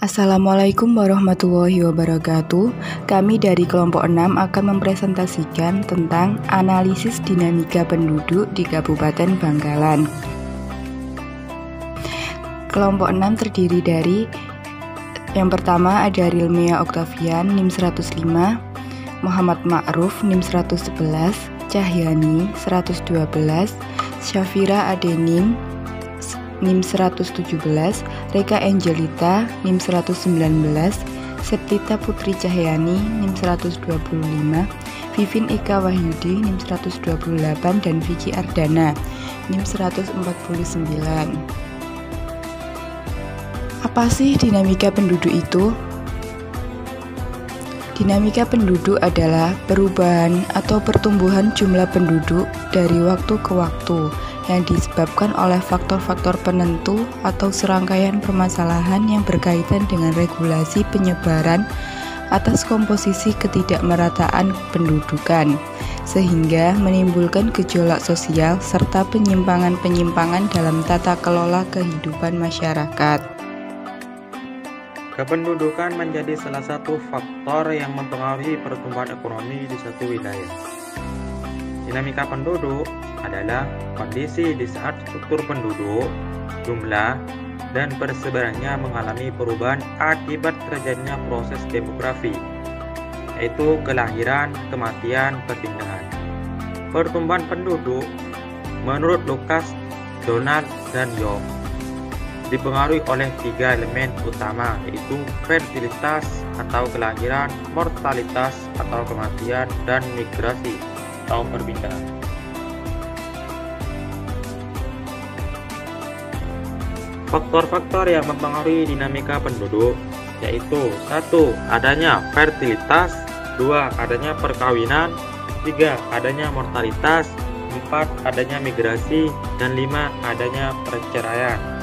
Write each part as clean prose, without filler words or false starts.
Assalamualaikum warahmatullahi wabarakatuh. Kami dari kelompok 6 akan mempresentasikan tentang analisis dinamika penduduk di Kabupaten Bangkalan. Kelompok 6 terdiri dari yang pertama ada Rilmia Octavian NIM 105, Muhammad Ma'ruf NIM 111, Cahyani 112, Syafira Adenin NIM 117, Reka Angelita NIM 119, Septita Putri Cahyani NIM 125, Vivin Eka Wahyudi NIM 128, dan Vicky Ardana NIM 149. Apa sih dinamika penduduk itu? Dinamika penduduk adalah perubahan atau pertumbuhan jumlah penduduk dari waktu ke waktu yang disebabkan oleh faktor-faktor penentu atau serangkaian permasalahan yang berkaitan dengan regulasi penyebaran atas komposisi ketidakmerataan pendudukan, sehingga menimbulkan gejolak sosial serta penyimpangan-penyimpangan dalam tata kelola kehidupan masyarakat. Kependudukan menjadi salah satu faktor yang mempengaruhi pertumbuhan ekonomi di suatu wilayah. Dinamika penduduk adalah kondisi di saat struktur penduduk, jumlah, dan persebarannya mengalami perubahan akibat terjadinya proses demografi, yaitu kelahiran, kematian, perpindahan. Pertumbuhan penduduk menurut Lucas, Donald, dan Young dipengaruhi oleh 3 elemen utama, yaitu fertilitas atau kelahiran, mortalitas atau kematian, dan migrasi atau perpindahan. Faktor-faktor yang mempengaruhi dinamika penduduk yaitu 1. Adanya fertilitas, 2. Adanya perkawinan, 3. Adanya mortalitas, 4. Adanya migrasi, dan 5. Adanya perceraian.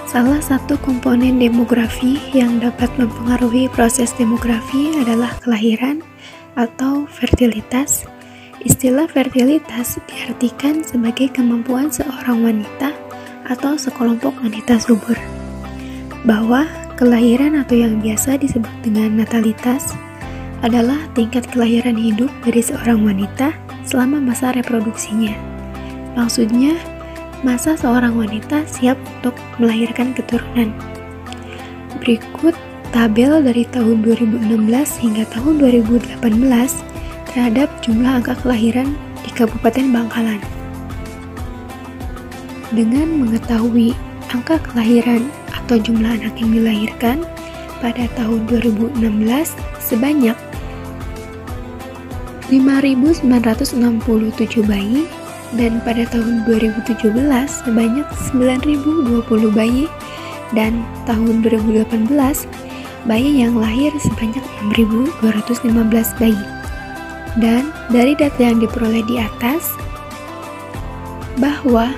Salah satu komponen demografi yang dapat mempengaruhi proses demografi adalah kelahiran atau fertilitas. Istilah fertilitas diartikan sebagai kemampuan seorang wanita atau sekelompok wanita subur. Bahwa kelahiran atau yang biasa disebut dengan natalitas adalah tingkat kelahiran hidup dari seorang wanita selama masa reproduksinya. Maksudnya, masa seorang wanita siap untuk melahirkan keturunan. Berikut tabel dari tahun 2016 hingga tahun 2018 terhadap jumlah angka kelahiran di Kabupaten Bangkalan. Dengan mengetahui angka kelahiran atau jumlah anak yang dilahirkan pada tahun 2016 sebanyak 5.967 bayi, dan pada tahun 2017 sebanyak 9.020 bayi, dan tahun 2018 bayi yang lahir sebanyak 6.215 bayi. Dan dari data yang diperoleh di atas, bahwa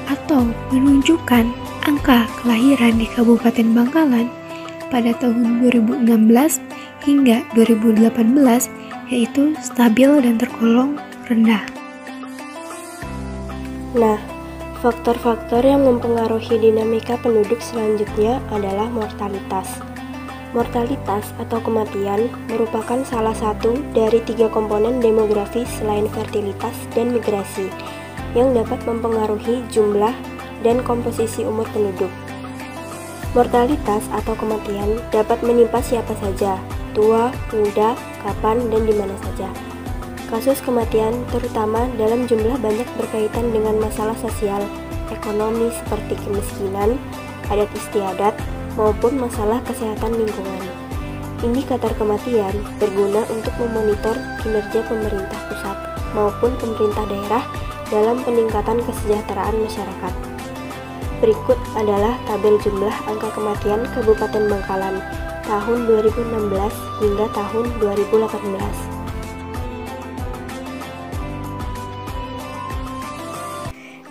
atau menunjukkan angka kelahiran di Kabupaten Bangkalan pada tahun 2016 hingga 2018 yaitu stabil dan tergolong rendah. Nah, faktor-faktor yang mempengaruhi dinamika penduduk selanjutnya adalah mortalitas. Mortalitas atau kematian merupakan salah satu dari 3 komponen demografi selain fertilitas dan migrasi yang dapat mempengaruhi jumlah dan komposisi umur penduduk. Mortalitas atau kematian dapat menimpa siapa saja, tua, muda, kapan, dan di mana saja. Kasus kematian terutama dalam jumlah banyak berkaitan dengan masalah sosial, ekonomi seperti kemiskinan, adat istiadat, maupun masalah kesehatan lingkungan. Indikator kematian berguna untuk memonitor kinerja pemerintah pusat maupun pemerintah daerah dalam peningkatan kesejahteraan masyarakat. Berikut adalah tabel jumlah angka kematian Kabupaten Bangkalan tahun 2016 hingga tahun 2018.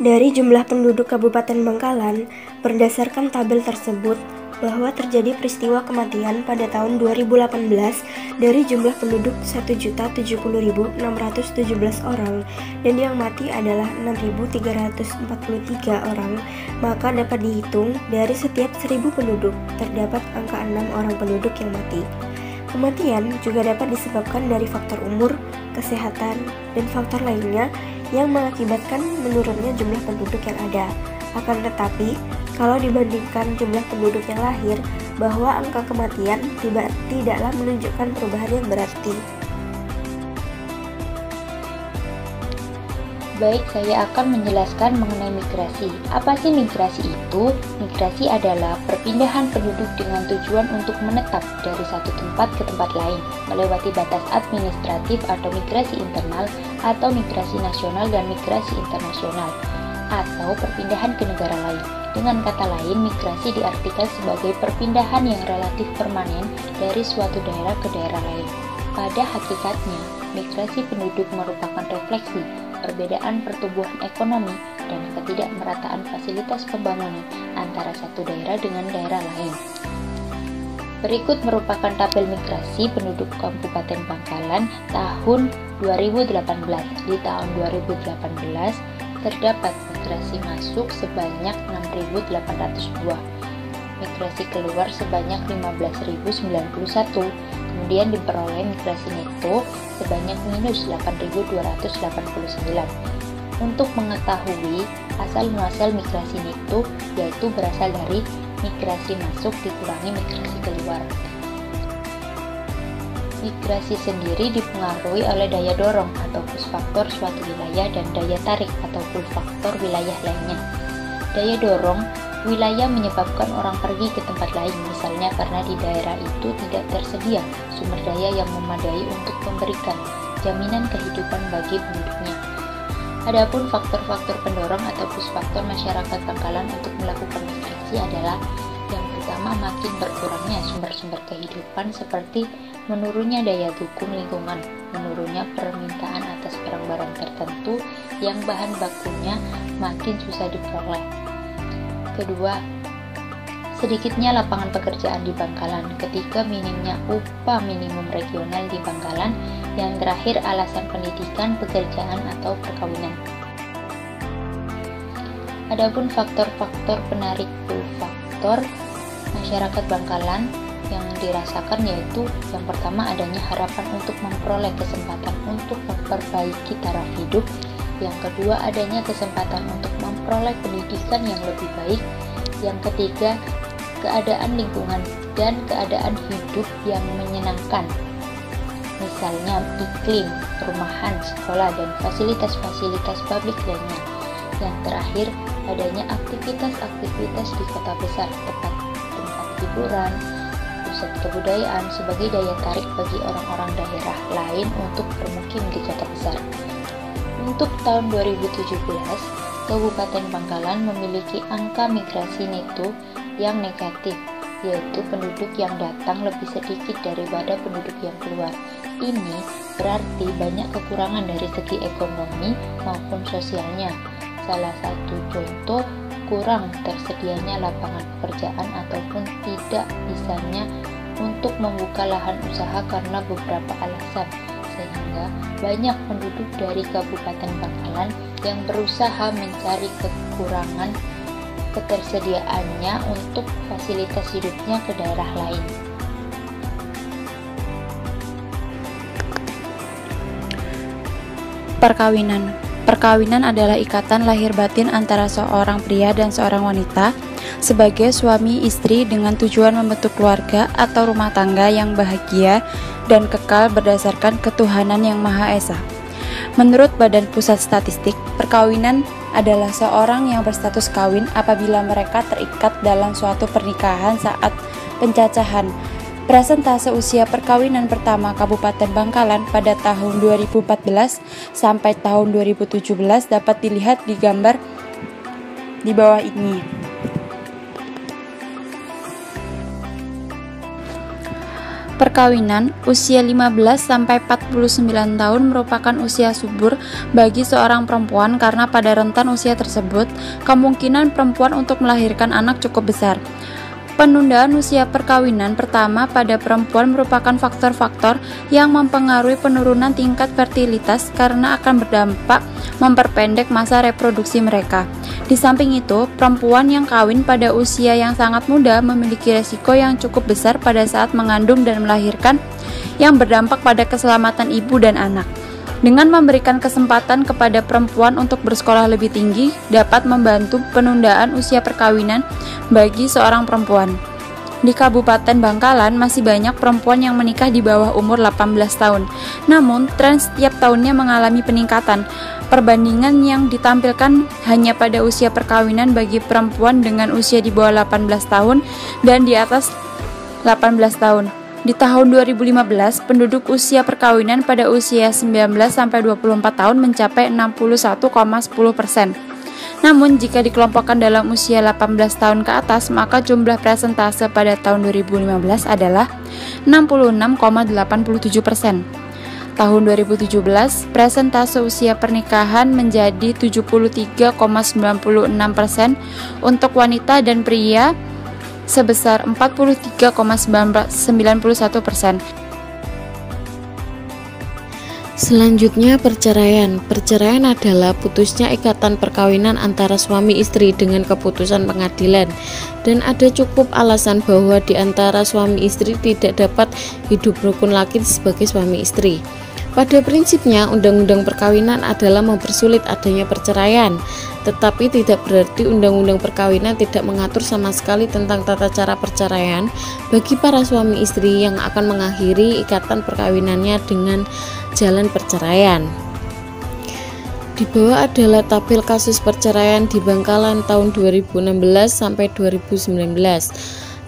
Dari jumlah penduduk Kabupaten Bangkalan, berdasarkan tabel tersebut, bahwa terjadi peristiwa kematian pada tahun 2018 dari jumlah penduduk 1.070.617 orang dan yang mati adalah 6.343 orang, maka dapat dihitung dari setiap 1.000 penduduk terdapat angka 6 orang penduduk yang mati. Kematian juga dapat disebabkan dari faktor umur, kesehatan, dan faktor lainnya yang mengakibatkan menurunnya jumlah penduduk yang ada. Akan tetapi, kalau dibandingkan jumlah penduduk yang lahir, bahwa angka kematian tidaklah menunjukkan perubahan yang berarti. Baik, saya akan menjelaskan mengenai migrasi. Apa sih migrasi itu? Migrasi adalah perpindahan penduduk dengan tujuan untuk menetap dari satu tempat ke tempat lain, melewati batas administratif atau migrasi internal, atau migrasi nasional dan migrasi internasional, atau perpindahan ke negara lain. Dengan kata lain, migrasi diartikan sebagai perpindahan yang relatif permanen dari suatu daerah ke daerah lain. Pada hakikatnya, migrasi penduduk merupakan refleksi perbedaan pertumbuhan ekonomi dan ketidakmerataan fasilitas pembangunan antara satu daerah dengan daerah lain. Berikut merupakan tabel migrasi penduduk Kabupaten Bangkalan tahun 2018. Di tahun 2018 terdapat migrasi masuk sebanyak 6.802, migrasi keluar sebanyak 15.091, kemudian diperoleh migrasi neto sebanyak minus 8.289. Untuk mengetahui asal-muasal migrasi neto, yaitu berasal dari migrasi masuk dikurangi migrasi keluar. Migrasi sendiri dipengaruhi oleh daya dorong atau push faktor suatu wilayah dan daya tarik atau pull faktor wilayah lainnya. Daya dorong wilayah menyebabkan orang pergi ke tempat lain, misalnya karena di daerah itu tidak tersedia sumber daya yang memadai untuk memberikan jaminan kehidupan bagi penduduknya. Adapun faktor-faktor pendorong atau push faktor masyarakat Bangkalan untuk melakukan migrasi adalah yang pertama, makin berkurangnya sumber-sumber kehidupan seperti menurunnya daya dukung lingkungan, menurunnya permintaan atas barang-barang tertentu yang bahan bakunya makin susah diperoleh. Kedua, sedikitnya lapangan pekerjaan di Bangkalan. Ketiga, minimnya upah minimum regional di Bangkalan. Yang terakhir, alasan pendidikan, pekerjaan, atau perkawinan. Adapun faktor-faktor penarik pull faktor masyarakat Bangkalan yang dirasakan yaitu yang pertama, adanya harapan untuk memperoleh kesempatan untuk memperbaiki taraf hidup. Yang kedua, adanya kesempatan untuk memperoleh pendidikan yang lebih baik. Yang ketiga, keadaan lingkungan dan keadaan hidup yang menyenangkan, misalnya iklim, perumahan, sekolah, dan fasilitas-fasilitas publik lainnya. Yang terakhir, adanya aktivitas-aktivitas di kota besar, tempat hiburan, pusat kebudayaan sebagai daya tarik bagi orang-orang daerah lain untuk bermukim di kota besar. Untuk tahun 2017, Kabupaten Bangkalan memiliki angka migrasi neto yang negatif, yaitu penduduk yang datang lebih sedikit daripada penduduk yang keluar. Ini berarti banyak kekurangan dari segi ekonomi maupun sosialnya. Salah satu contoh, kurang tersedianya lapangan pekerjaan ataupun tidak bisanya untuk membuka lahan usaha karena beberapa alasan, sehingga banyak penduduk dari Kabupaten Bangkalan yang berusaha mencari kekurangan ketersediaannya untuk fasilitas hidupnya ke daerah lain. Perkawinan adalah ikatan lahir batin antara seorang pria dan seorang wanita sebagai suami istri dengan tujuan membentuk keluarga atau rumah tangga yang bahagia dan kekal berdasarkan ketuhanan yang Maha Esa. Menurut Badan Pusat Statistik, perkawinan adalah seorang yang berstatus kawin apabila mereka terikat dalam suatu pernikahan saat pencacahan. Presentase usia perkawinan pertama Kabupaten Bangkalan pada tahun 2014 sampai tahun 2017 dapat dilihat di gambar di bawah ini. Perkawinan usia 15 sampai 49 tahun merupakan usia subur bagi seorang perempuan karena pada rentan usia tersebut kemungkinan perempuan untuk melahirkan anak cukup besar. Penundaan usia perkawinan pertama pada perempuan merupakan faktor-faktor yang mempengaruhi penurunan tingkat fertilitas karena akan berdampak memperpendek masa reproduksi mereka. Di samping itu, perempuan yang kawin pada usia yang sangat muda memiliki resiko yang cukup besar pada saat mengandung dan melahirkan yang berdampak pada keselamatan ibu dan anak. Dengan memberikan kesempatan kepada perempuan untuk bersekolah lebih tinggi, dapat membantu penundaan usia perkawinan bagi seorang perempuan. Di Kabupaten Bangkalan masih banyak perempuan yang menikah di bawah umur 18 tahun. Namun, tren setiap tahunnya mengalami peningkatan. Perbandingan yang ditampilkan hanya pada usia perkawinan bagi perempuan dengan usia di bawah 18 tahun dan di atas 18 tahun. Di tahun 2015, penduduk usia perkawinan pada usia 19-24 tahun mencapai 61,10%. Namun, jika dikelompokkan dalam usia 18 tahun ke atas, maka jumlah persentase pada tahun 2015 adalah 66,87%. Tahun 2017, persentase usia pernikahan menjadi 73,96% untuk wanita dan pria, sebesar 43,91%. Selanjutnya, perceraian. Perceraian adalah putusnya ikatan perkawinan antara suami istri dengan keputusan pengadilan, dan ada cukup alasan bahwa di antara suami istri tidak dapat hidup rukun lagi sebagai suami istri. Pada prinsipnya, undang-undang perkawinan adalah mempersulit adanya perceraian, tetapi tidak berarti undang-undang perkawinan tidak mengatur sama sekali tentang tata cara perceraian bagi para suami istri yang akan mengakhiri ikatan perkawinannya dengan jalan perceraian. Di bawah adalah tabel kasus perceraian di Bangkalan tahun 2016 sampai 2019.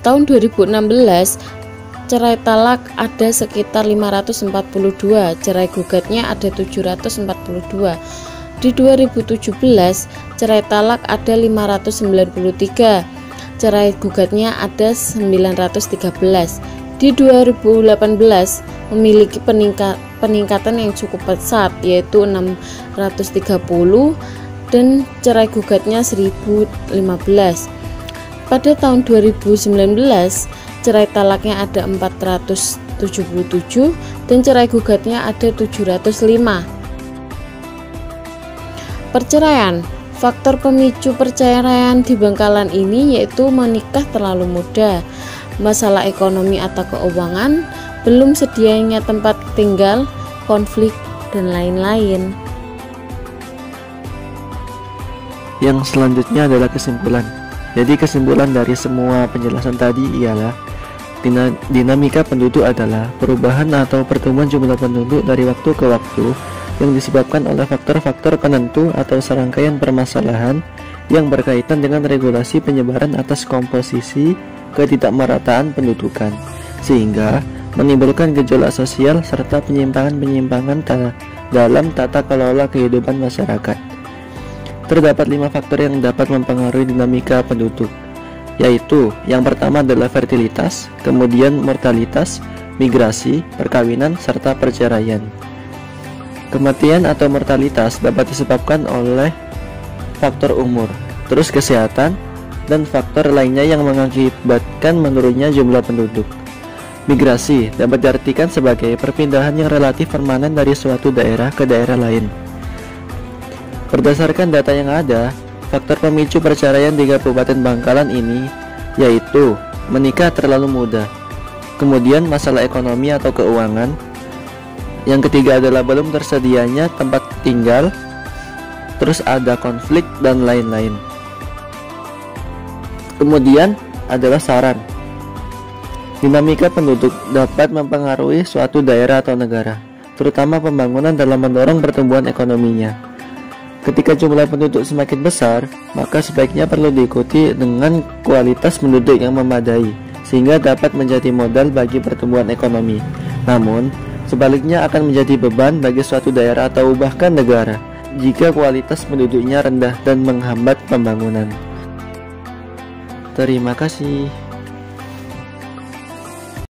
Tahun 2016, cerai talak ada sekitar 542, cerai gugatnya ada 742. Di 2017, cerai talak ada 593, cerai gugatnya ada 913. Di 2018 memiliki peningkatan yang cukup pesat, yaitu 630, dan cerai gugatnya 1015. Pada tahun 2019, cerai talaknya ada 477 dan cerai gugatnya ada 705. Perceraian. Faktor pemicu perceraian di Bangkalan ini yaitu menikah terlalu muda, masalah ekonomi atau keuangan, belum sedianya tempat tinggal, konflik, dan lain-lain. Yang selanjutnya adalah kesimpulan. Jadi kesimpulan dari semua penjelasan tadi ialah dinamika penduduk adalah perubahan atau pertumbuhan jumlah penduduk dari waktu ke waktu yang disebabkan oleh faktor-faktor penentu atau serangkaian permasalahan yang berkaitan dengan regulasi penyebaran atas komposisi ketidakmerataan pendudukan, sehingga menimbulkan gejolak sosial serta penyimpangan-penyimpangan dalam tata kelola kehidupan masyarakat. Terdapat 5 faktor yang dapat mempengaruhi dinamika penduduk, yaitu yang pertama adalah fertilitas, kemudian mortalitas, migrasi, perkawinan, serta perceraian. Kematian atau mortalitas dapat disebabkan oleh faktor umur, terus kesehatan, dan faktor lainnya yang mengakibatkan menurunnya jumlah penduduk. Migrasi dapat diartikan sebagai perpindahan yang relatif permanen dari suatu daerah ke daerah lain. Berdasarkan data yang ada, faktor pemicu perceraian di Kabupaten Bangkalan ini yaitu menikah terlalu muda, kemudian masalah ekonomi atau keuangan, yang ketiga adalah belum tersedianya tempat tinggal, terus ada konflik dan lain-lain. Kemudian adalah saran. Dinamika penduduk dapat mempengaruhi suatu daerah atau negara, terutama pembangunan dalam mendorong pertumbuhan ekonominya. Ketika jumlah penduduk semakin besar, maka sebaiknya perlu diikuti dengan kualitas penduduk yang memadai, sehingga dapat menjadi modal bagi pertumbuhan ekonomi. Namun, sebaliknya akan menjadi beban bagi suatu daerah atau bahkan negara jika kualitas penduduknya rendah dan menghambat pembangunan. Terima kasih.